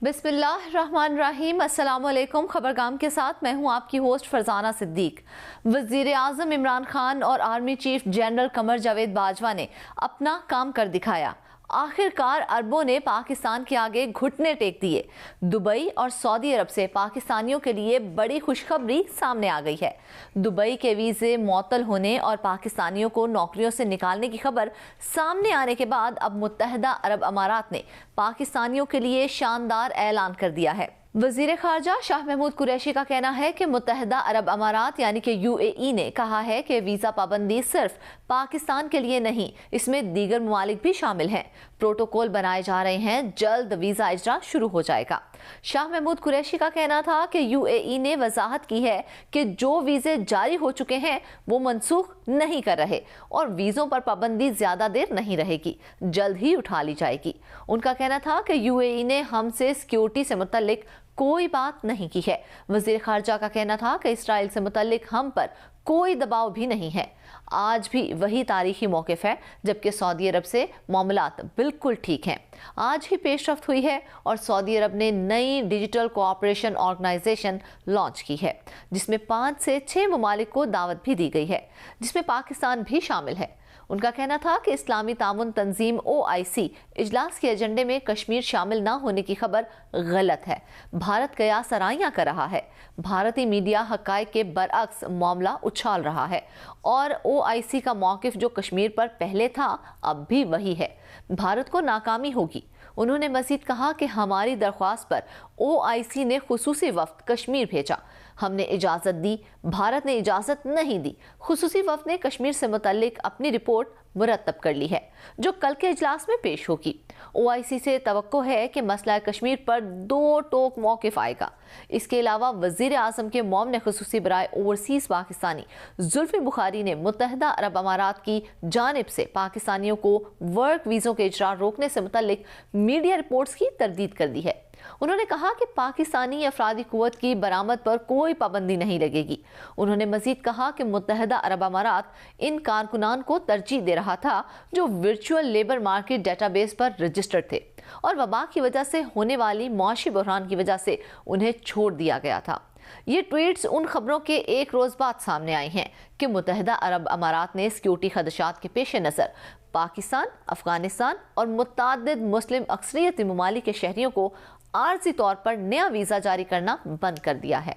बिस्मिल्लाहिर्रहमानिर्रहीम। अस्सलामुअलैकुम। खबरगाम के साथ मैं हूं आपकी होस्ट फरजाना सिद्दीक। वजीर आजम इमरान खान और army chief general Qamar Javed Bajwa ने अपना काम कर दिखाया। आखिरकार अरबों ने पाकिस्तान के आगे घुटने टेक दिए। दुबई और सऊदी अरब से पाकिस्तानियों के लिए बड़ी खुशखबरी सामने आ गई है। दुबई के वीज़े मुअत्तल होने और पाकिस्तानियों को नौकरियों से निकालने की खबर सामने आने के बाद अब मुत्तहदा अरब अमारात ने पाकिस्तानियों के लिए शानदार ऐलान कर दिया है। वजीर खारजा शाह महमूद कुरैशी का कहना है कि मुत्तहदा अरब अमारात यानी कि UAE ने कहा है कि वीज़ा पाबंदी सिर्फ पाकिस्तान के लिए नहीं, इसमें दीगर ममालिक भी शामिल हैं। प्रोटोकॉल बनाए जा रहे हैं, जल्द वीज़ा इजरा शुरू हो जाएगा। शाह महमूद कुरैशी का कहना था कि UAE ने वजाहत की है कि जो वीज़े जारी हो चुके हैं वो मनसूख नहीं कर रहे और वीज़ों पर पाबंदी ज़्यादा देर नहीं रहेगी, जल्द ही उठा ली जाएगी। उनका कहना था कि UAE ने हमसे सिक्योरिटी से मुतल्लिक कोई बात नहीं की है। वज़ीर खारजा का कहना था कि इसराइल से मुतल्लिक हम पर कोई दबाव भी नहीं है। आज भी वही तारीखी मौक़िफ़ है जबकि सऊदी अरब से मामलात बिल्कुल ठीक हैं। आज ही पेशरफ्त हुई है और सऊदी अरब ने नई डिजिटल कोऑपरेशन ऑर्गेनाइजेशन लॉन्च की है जिसमें 5 से 6 ममालिक को दावत भी दी गई है, जिसमें पाकिस्तान भी शामिल है। उनका कहना था कि इस्लामी तामुन तंजीम OIC इजलास के एजेंडे में कश्मीर शामिल ना होने की खबर गलत है। भारत कयास आराइयां कर रहा है। भारतीय मीडिया हक़ाइक़ के बरअक्स मामला उछाल रहा है और OIC का मौक़िफ़ जो कश्मीर पर पहले था अब भी वही है। भारत को नाकामी होगी। उन्होंने मज़ीद कहा कि हमारी दरख्वास्त पर OIC ने खुसूसी वफ़द कश्मीर भेजा, हमने इजाज़त दी, भारत ने इजाज़त नहीं दी। खुसूसी वफ़द ने कश्मीर से मुतल्लिक अपनी रिपोर्ट मुरतब कर ली है जो कल के इजलास में पेश होगी। OIC से तवक्को है कि मसला कश्मीर पर 2 टोक मौक़िफ़ आएगा। इसके अलावा वज़ीर आज़म के मोमन खुसूसी बराए ओवरसीज़ पाकिस्तानी जुल्फ़ी बुखारी ने मुत्तहदा अरब अमारात की जानिब से पाकिस्तानियों को वर्क वीज़ों के इजरा रोकने से मुतल्लिक मीडिया रिपोर्ट्स की तरदीद कर दी है। उन्होंने कहा कि पाकिस्तानी अफरादी कुव्वत की बरामद पर कोई पाबंदी नहीं लगेगी। उन्होंने मजीद कहा कि मुत्तहदा अरब अमारात इन कारकुनान को तरजीह दे रहा था जो वर्चुअल लेबर मार्केट डेटाबेस पर रजिस्टर्ड थे और वबा की वजह से होने वाली मुआशी बहरान की वजह से उन्हें छोड़ दिया गया था। ये ट्वीट्स उन खबरों के एक रोज बाद सामने आई हैं कि मुत्तहदा अरब अमारात ने सिक्योरिटी खदशात के पेश नज़र पाकिस्तान, अफगानिस्तान और मुतअद्दिद मुस्लिम अक्सरियती ममालिक के शहरियों को आर्जी तौर पर नया वीज़ा जारी करना बंद कर दिया है।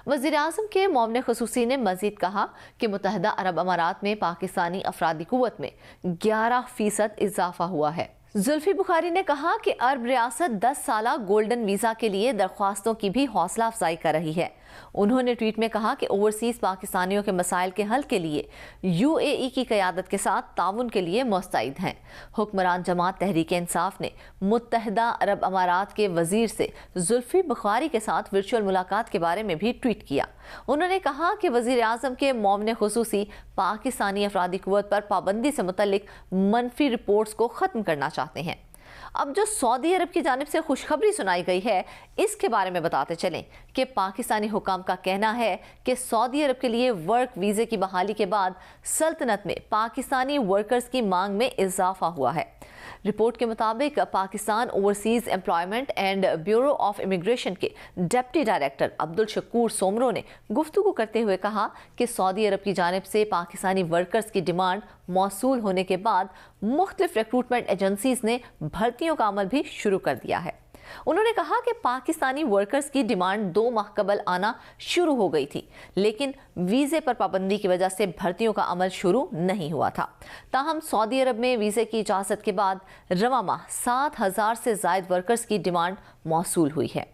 वज़ीर आज़म के मोमन खुसूसी ने मज़ीद कहा कि मुत्तहदा अरब अमारात में पाकिस्तानी अफरादी कुव्वत में 11% इजाफा हुआ है। जुल्फ़ी बुखारी ने कहा कि अरब रियासत 10 साला गोल्डन वीज़ा के लिए दरख्वास्तों की भी हौसला अफजाई कर रही है। उन्होंने ट्वीट में कहा कि ओवरसीज़ पाकिस्तानियों के मसाइल के हल के लिए UAE की क़यादत के साथ ताउन के लिए मुस्तैद हैं। हुक्मरान जमात तहरीक इंसाफ ने मुत्तहदा अरब अमारात के वज़ीर से जुल्फ़ी बुखारी के साथ वर्चुअल मुलाकात के बारे में भी ट्वीट किया। उन्होंने कहा कि वज़ीर आज़म के मोमन खुसूसी पाकिस्तानी अफरादी कुव्वत पर पाबंदी से मुतल्लिक मनफी रिपोर्ट्स को ख़त्म करना चाहते हैं। अब जो सऊदी अरब की जानिब से खुशखबरी सुनाई गई है इसके बारे में बताते चलें कि पाकिस्तानी हुकाम का कहना है कि सऊदी अरब के लिए वर्क वीज़े की बहाली के बाद सल्तनत में पाकिस्तानी वर्कर्स की मांग में इजाफा हुआ है। रिपोर्ट के मुताबिक Pakistan overseas employment and bureau of immigration के डिप्टी डायरेक्टर अब्दुल शकूर सोमरो ने गुफ्तगू करते हुए कहा कि सऊदी अरब की जानिब से पाकिस्तानी वर्कर्स की डिमांड मौसूल होने के बाद मुख्तलिफ रिक्रूटमेंट एजेंसीज ने भर्तियों का अमल भी शुरू कर दिया है। उन्होंने कहा कि पाकिस्तानी वर्कर्स की डिमांड 2 माह कबल आना शुरू हो गई थी, लेकिन वीज़े पर पाबंदी की वजह से भर्तियों का अमल शुरू नहीं हुआ था। ताहम सऊदी अरब में वीज़े की इजाज़त के बाद रवा माह 7,000 से ज़ायद वर्कर्स की डिमांड मौसूल हुई है,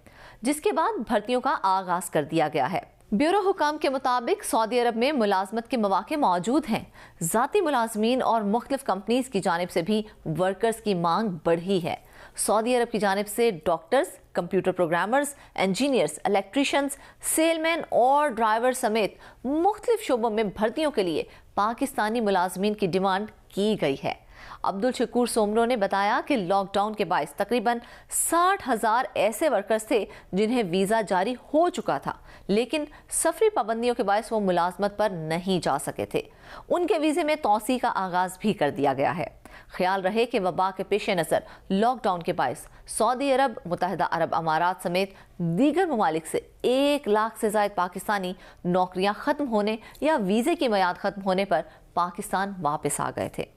जिसके बाद भर्तियों का आगाज़ कर दिया गया है। ब्यूरो हुकाम के मुताबिक सऊदी अरब में मुलाजमत के मौके मौजूद हैं। ज़ाती मुलाजमीन और मुख्तलिफ कंपनीज की जानिब से भी वर्कर्स की मांग बढ़ी है। सऊदी अरब की जानिब से doctors, computer programmers, engineers, electricians, salesman और ड्राइवर समेत मुख्तलिफ शोबों में भर्तियों के लिए पाकिस्तानी मुलाजमीन की डिमांड की गई है। अब्दुल शकूर सोमरो ने बताया कि लॉकडाउन के बायस तकरीबन 60,000 ऐसे वर्कर्स थे जिन्हें वीज़ा जारी हो चुका था, लेकिन सफरी पाबंदियों के बायस वो मुलाजमत पर नहीं जा सके थे। उनके वीज़े में तौसी का आगाज़ भी कर दिया गया है। ख्याल रहे कि वबा के पेश नज़र लॉकडाउन के बायस सऊदी अरब, मुत्तहिदा अरब अमारात समेत दीगर ममालिक से 1 लाख से ज़ायद पाकिस्तानी नौकरियां ख़त्म होने या वीज़े की मियाद ख़त्म होने पर पाकिस्तान वापस आ गए थे।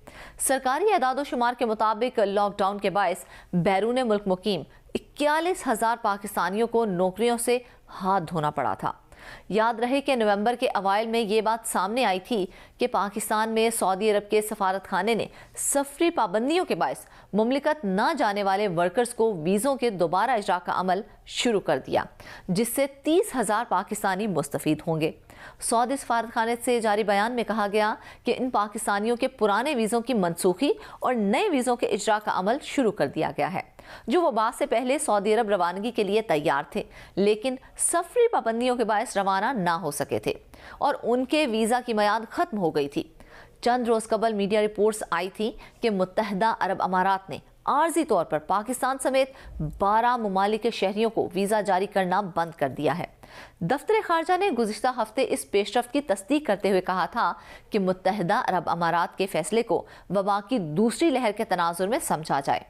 सरकारी एदाद शुमार के मुताबिक लॉकडाउन के बायस बैरून मुल्क मुकीम 41,000 पाकिस्तानियों को नौकरियों से हाथ धोना पड़ा था। याद रहे कि नवंबर के अवाइल में ये बात सामने आई थी कि पाकिस्तान में सऊदी अरब के सफारत खाने ने सफरी पाबंदियों के बायस मुमलिकत न जाने वाले वर्कर्स को वीज़ों के दोबारा इजरा का अमल शुरू कर दिया, जिससे 30,000 पाकिस्तानी मुस्तफीद होंगे। सऊदी सफारत खाने से जारी बयान में कहा गया कि इन पाकिस्तानियों के पुराने वीज़ों की मनसूखी और नए वीज़ों के इजरा का अमल शुरू कर दिया गया है, जो वबा से पहले सऊदी अरब रवानगी के लिए तैयार थे, लेकिन सफरी पाबंदियों के बायस रवाना ना हो सके थे और उनके वीज़ा की मियाद खत्म हो गई थी। चंद रोज कबल मीडिया रिपोर्ट्स आई थी कि मुत्तहिदा अरब अमारात ने आर्जी तौर पर पाकिस्तान समेत 12 ममालिक के शहरियों को वीज़ा जारी करना बंद कर दिया है। दफ्तर खारजा ने गुज़िश्ता हफ्ते इस पेशरफ्त की तस्दीक करते हुए कहा था कि मुत्तहिदा अरब अमारात के फैसले को वबा की दूसरी लहर के तनाजुर में समझा जाए।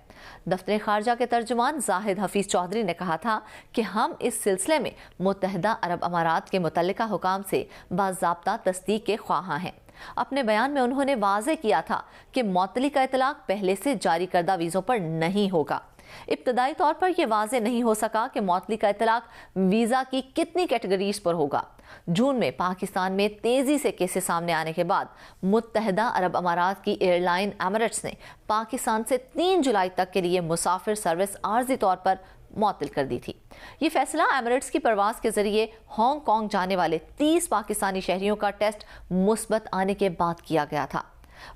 दफ्तर खारजा के तर्जुमान जाहिद हफीज चौधरी ने कहा था कि हम इस सिलसिले में मुत्तहिदा अरब अमारात के मुतल्लिका हुकाम से बाज़ाब्ता तस्दीक के ख्वाहां हैं। अपने बयान में उन्होंने वाज़े किया था कि मौतली का इतलाक पहले से जारी करदा वीज़ों पर नहीं होगा। इब्तदाई तौर पर यह वाज़े नहीं हो सका कि मौतली का इतलाक वीज़ा की कितनी कैटेगरीज पर होगा। जून में पाकिस्तान में तेज़ी से केसेस सामने आने के बाद मुत्तहिदा अरब अमारात की एयरलाइन एमिरेट्स ने पाकिस्तान से 3 जुलाई तक के लिए मुसाफिर सर्विस आर्जी तौर पर मुअत्तल कर दी थी। ये फैसला एमिरेट्स की परवाज के जरिए हांगकांग जाने वाले 30 पाकिस्तानी शहरियों का टेस्ट मुस्बत आने के बाद किया गया था।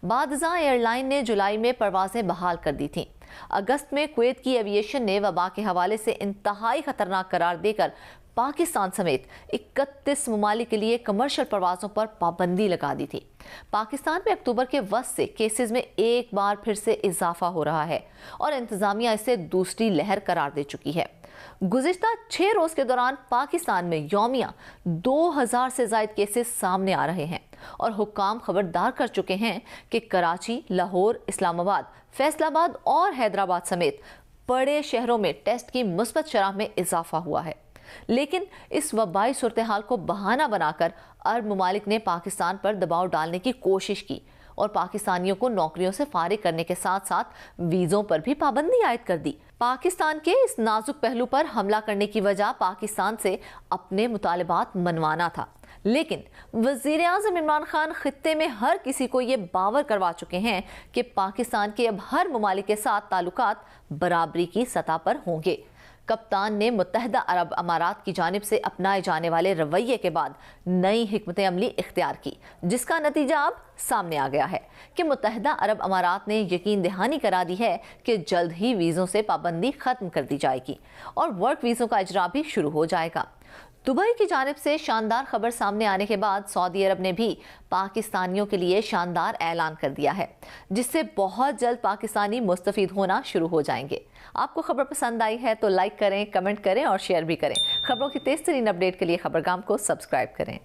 बादशाह एयरलाइन ने जुलाई में परवाजें बहाल कर दी थीं। अगस्त में कुवैत की एविएशन ने वबा के हवाले से इंतहाई खतरनाक करार देकर पाकिस्तान समेत 31 ममालिक के लिए कमर्शियल परवाज़ों पर पाबंदी लगा दी थी। पाकिस्तान में अक्टूबर के वस्त से केसेस में एक बार फिर से इजाफा हो रहा है और इंतजामिया इसे दूसरी लहर करार दे चुकी है। गुज़िश्ता 6 रोज के दौरान पाकिस्तान में यौमिया 2000 से ज़ायद केसेस सामने आ रहे हैं और हुक्काम खबरदार कर चुके हैं कि कराची, लाहौर, इस्लामाबाद, फैसलाबाद और हैदराबाद समेत बड़े शहरों में टेस्ट की मुस्बत शरह में इजाफा हुआ है। लेकिन इस वबाई सूरत हाल को बहाना बनाकर अरब ममालिक ने पाकिस्तान पर दबाव डालने की कोशिश की और पाकिस्तानियों को नौकरियों से फारिग करने के साथ साथ वीज़ों पर भी पाबंदी आयद कर दी। पाकिस्तान के इस नाजुक पहलू पर हमला करने की वजह पाकिस्तान से अपने मुतालिबात मनवाना था, लेकिन वज़ीर आज़म इमरान खान खित्ते में हर किसी को ये बावर करवा चुके हैं कि पाकिस्तान के अब हर ममालिक के साथ ताल्लुकात बराबरी की सतह पर होंगे। कप्तान ने मुत्तहिदा अरब अमारात की जानिब से अपनाए जाने वाले रवैये के बाद नई हिकमत अमली इख्तियार की, जिसका नतीजा अब सामने आ गया है कि मुत्तहिदा अरब अमारात ने यकीन दहानी करा दी है कि जल्द ही वीज़ों से पाबंदी खत्म कर दी जाएगी और वर्क वीज़ों का इजरा भी शुरू हो जाएगा। दुबई की जानिब से शानदार खबर सामने आने के बाद सऊदी अरब ने भी पाकिस्तानियों के लिए शानदार ऐलान कर दिया है, जिससे बहुत जल्द पाकिस्तानी मुस्तफीद होना शुरू हो जाएंगे। आपको खबर पसंद आई है तो लाइक करें, कमेंट करें और शेयर भी करें। खबरों की तेज़ तरीन अपडेट के लिए खबरगाम को सब्सक्राइब करें।